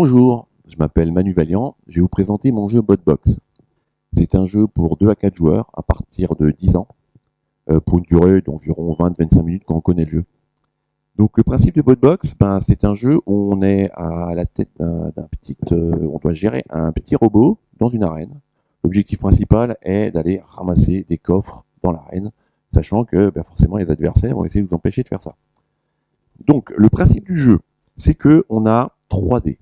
Bonjour, je m'appelle Manu Valiant, je vais vous présenter mon jeu Botbox. C'est un jeu pour 2 à 4 joueurs à partir de 10 ans, pour une durée d'environ 20-25 minutes quand on connaît le jeu. Donc le principe de Botbox, c'est un jeu où on est à la tête on doit gérer un petit robot dans une arène. L'objectif principal est d'aller ramasser des coffres dans l'arène, sachant que forcément les adversaires vont essayer de vous empêcher de faire ça. Donc le principe du jeu, c'est que on a 3 dés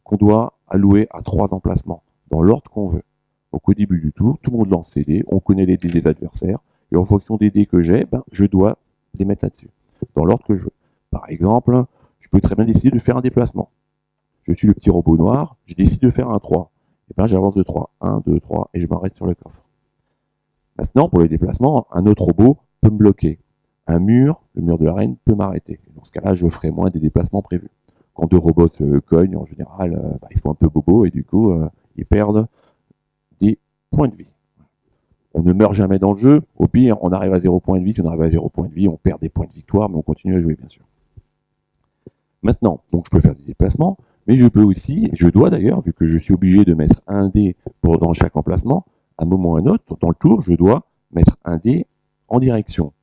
qu'on doit allouer à 3 emplacements, dans l'ordre qu'on veut. Donc au début du tour, tout le monde lance ses dés, on connaît les dés des adversaires, et en fonction des dés que j'ai, je dois les mettre là-dessus, dans l'ordre que je veux. Par exemple, je peux très bien décider de faire un déplacement. Je suis le petit robot noir, je décide de faire un 3. Et j'avance de 3. 1, 2, 3, et je m'arrête sur le coffre. Maintenant, pour les déplacements, un autre robot peut me bloquer. Un mur, le mur de l'arène, peut m'arrêter. Dans ce cas-là, je ferai moins des déplacements prévus. Quand 2 robots se cognent, en général, ils sont un peu bobos et du coup, ils perdent des points de vie. On ne meurt jamais dans le jeu. Au pire, on arrive à 0 points de vie. Si on arrive à 0 points de vie, on perd des points de victoire, mais on continue à jouer, bien sûr. Maintenant, donc je peux faire des déplacements, mais je peux aussi, je dois d'ailleurs, vu que je suis obligé de mettre un dé dans chaque emplacement, à un moment ou à un autre, dans le tour, je dois mettre un dé en direction.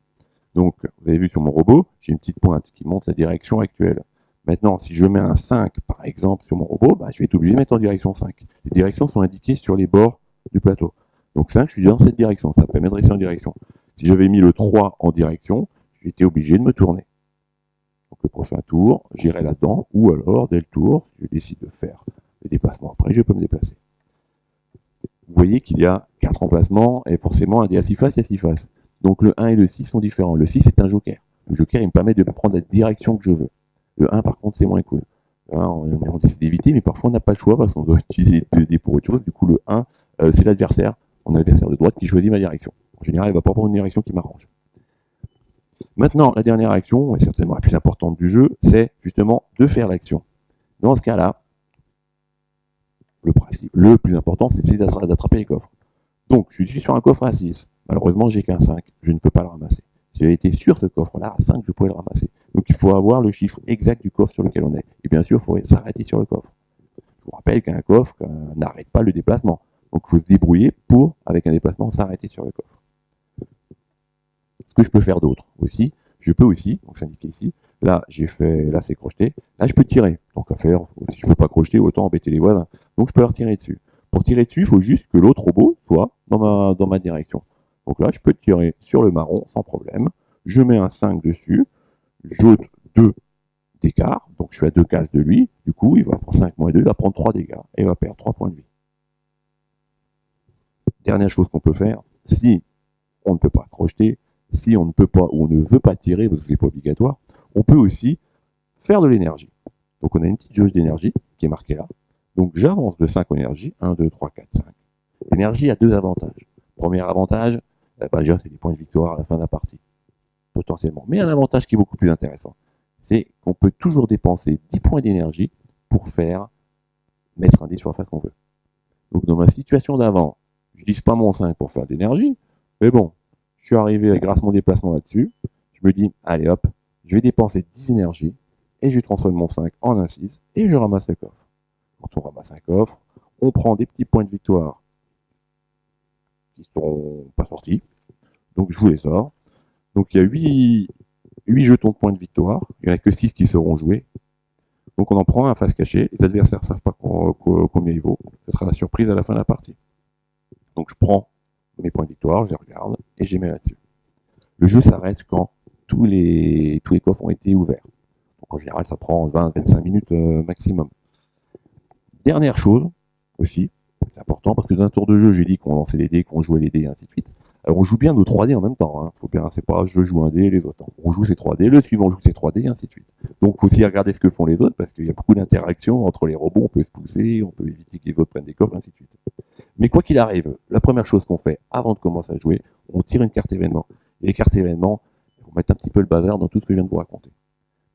Donc, vous avez vu sur mon robot, j'ai une petite pointe qui montre la direction actuelle. Maintenant, si je mets un 5, par exemple, sur mon robot, je vais être obligé de mettre en direction 5. Les directions sont indiquées sur les bords du plateau. Donc 5, je suis dans cette direction. Ça permet de rester en direction. Si j'avais mis le 3 en direction, j'étais obligé de me tourner. Donc le prochain tour, j'irai là-dedans, ou alors, dès le tour, si je décide de faire le déplacement après, je peux me déplacer. Vous voyez qu'il y a 4 emplacements, et forcément, un dé à 6 faces et à 6 faces. Donc le 1 et le 6 sont différents. Le 6 est un joker. Le joker, il me permet de prendre la direction que je veux. Le 1, par contre, c'est moins cool. On décide d'éviter, mais parfois on n'a pas le choix parce qu'on doit utiliser les 2 dés pour autre chose. Du coup, le 1, c'est l'adversaire, mon adversaire de droite qui choisit ma direction. En général, il va pas prendre une direction qui m'arrange. Maintenant, la dernière action, et certainement la plus importante du jeu, c'est justement de faire l'action. Dans ce cas-là, le plus important, c'est d'attraper les coffres. Donc, je suis sur un coffre à 6. Malheureusement, j'ai qu'un 5. Je ne peux pas le ramasser. Si j'avais été sur ce coffre-là, à 5, je pouvais le ramasser. Donc il faut avoir le chiffre exact du coffre sur lequel on est. Et bien sûr, il faut s'arrêter sur le coffre. Je vous rappelle qu'un coffre n'arrête pas le déplacement. Donc il faut se débrouiller pour, avec un déplacement, s'arrêter sur le coffre. Ce que je peux faire d'autre aussi, je peux aussi, donc c'est indiqué ici, là c'est crocheté, là je peux tirer. Donc à faire, si je ne peux pas crocheter, autant embêter les voisins. Donc je peux leur tirer dessus. Pour tirer dessus, il faut juste que l'autre robot soit dans ma direction. Donc là, je peux tirer sur le marron sans problème. Je mets un 5 dessus, j'ôte 2 d'écart, donc je suis à 2 cases de lui. Du coup, il va prendre 5 moins 2, il va prendre 3 dégâts et il va perdre 3 points de vie. Dernière chose qu'on peut faire, si on ne peut pas crocheter, si on ne peut pas ou on ne veut pas tirer parce que c'est pas obligatoire, on peut aussi faire de l'énergie. Donc on a une petite jauge d'énergie qui est marquée là. Donc j'avance de 5 en énergie, 1, 2, 3, 4, 5. L'énergie a 2 avantages. Premier avantage, déjà c'est des points de victoire à la fin de la partie, potentiellement. Mais un avantage qui est beaucoup plus intéressant, c'est qu'on peut toujours dépenser 10 points d'énergie pour mettre un dé sur la face qu'on veut. Donc dans ma situation d'avant, je n'utilise pas mon 5 pour faire de l'énergie, mais bon, je suis arrivé grâce à mon déplacement là-dessus, je me dis, allez hop, je vais dépenser 10 énergies, et je transforme mon 5 en un 6, et je ramasse le coffre. Quand on ramasse un coffre, on prend des petits points de victoire qui ne sont pas sortis, donc je vous les sors. Donc il y a 8 jetons de points de victoire, il n'y en a que 6 qui seront joués. Donc on en prend un face cachée, les adversaires ne savent pas combien il vaut, ce sera la surprise à la fin de la partie. Donc je prends mes points de victoire, je les regarde et je les mets là-dessus. Le jeu s'arrête quand tous les coffres ont été ouverts. Donc en général ça prend 20-25 minutes maximum. Dernière chose aussi, c'est important parce que dans un tour de jeu j'ai dit qu'on lançait les dés, qu'on jouait les dés et ainsi de suite. Alors on joue bien nos 3D en même temps, faut bien, c'est pas je joue un dé et les autres. On joue ces 3D, le suivant joue ces 3D et ainsi de suite. Donc faut aussi regarder ce que font les autres parce qu'il y a beaucoup d'interactions entre les robots, on peut se pousser, on peut éviter que les autres prennent des coffres et ainsi de suite. Mais quoi qu'il arrive, la première chose qu'on fait avant de commencer à jouer, on tire une carte événement. Et les cartes événements vont mettre un petit peu le bazar dans tout ce que je viens de vous raconter.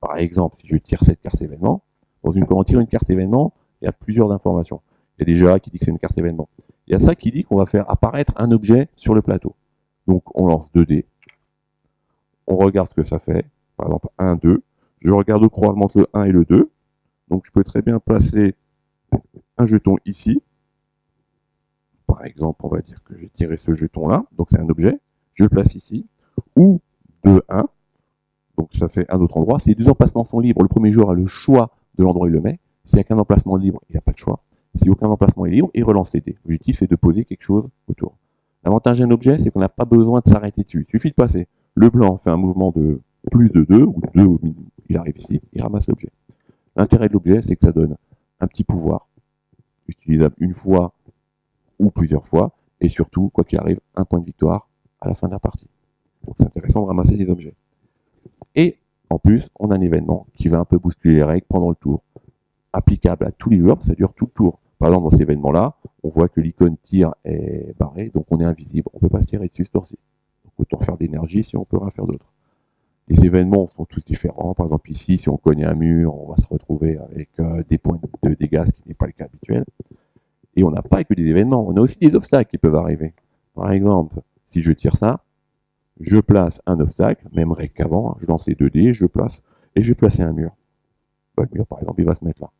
Par exemple, si je tire cette carte événement, quand on tire une carte événement, il y a plusieurs informations. Il y a déjà qui dit que c'est une carte événement. Il y a ça qui dit qu'on va faire apparaître un objet sur le plateau. Donc on lance 2 dés, on regarde ce que ça fait, par exemple 1, 2, je regarde au croisement entre le 1 et le 2, Donc je peux très bien placer un jeton ici. Par exemple, on va dire que j'ai tiré ce jeton-là, donc c'est un objet, je le place ici, ou de 1, donc ça fait un autre endroit. Si les deux emplacements sont libres, le premier joueur a le choix de l'endroit où il le met. S'il n'y a qu'un emplacement libre, il n'y a pas de choix. Si aucun emplacement est libre, il relance les dés. L'objectif, c'est de poser quelque chose autour. L'avantage d'un objet, c'est qu'on n'a pas besoin de s'arrêter dessus. Il suffit de passer. Le blanc fait un mouvement de plus de 2, ou 2, il arrive ici, il ramasse l'objet. L'intérêt de l'objet, c'est que ça donne un petit pouvoir, utilisable une fois ou plusieurs fois, et surtout, quoi qu'il arrive, un point de victoire à la fin de la partie. Donc c'est intéressant de ramasser des objets. Et en plus, on a un événement qui va un peu bousculer les règles pendant le tour. Applicable à tous les joueurs, ça dure tout le tour. Par exemple, dans cet événement-là, on voit que l'icône tir est barrée, donc on est invisible, on ne peut pas se tirer dessus ce tour-ci. Donc autant faire d'énergie si on peut rien faire d'autre. Les événements sont tous différents. Par exemple, ici, si on cogne un mur, on va se retrouver avec des points de dégâts, ce qui n'est pas le cas habituel. Et on n'a pas que des événements, on a aussi des obstacles qui peuvent arriver. Par exemple, si je tire ça, je place un obstacle, même règle qu'avant, je lance les 2 dés, je place, et je vais placer un mur. Le mur, par exemple, il va se mettre là.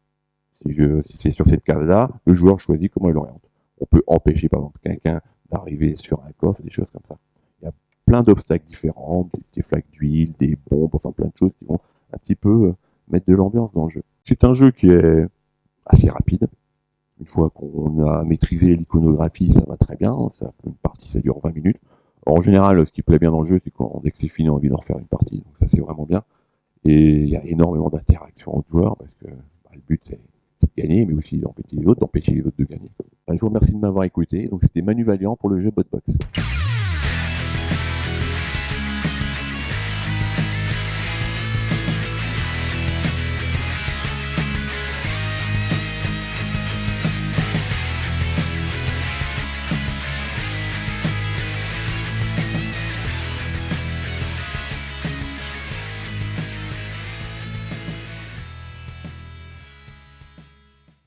Si c'est sur cette case-là, le joueur choisit comment il l'oriente. On peut empêcher, par exemple, quelqu'un d'arriver sur un coffre, des choses comme ça. Il y a plein d'obstacles différents, des flaques d'huile, des bombes, enfin plein de choses qui vont un petit peu mettre de l'ambiance dans le jeu. C'est un jeu qui est assez rapide. Une fois qu'on a maîtrisé l'iconographie, ça va très bien. Une partie, ça dure 20 minutes. Alors, en général, ce qui plaît bien dans le jeu, c'est quand dès que c'est fini, on a envie d'en refaire une partie. Donc ça, c'est vraiment bien. Et il y a énormément d'interactions entre joueurs parce que le but, c'est de gagner, mais aussi d'empêcher les autres de gagner. Je vous remercie de m'avoir écouté. Donc c'était Manu Valiant pour le jeu Botbox.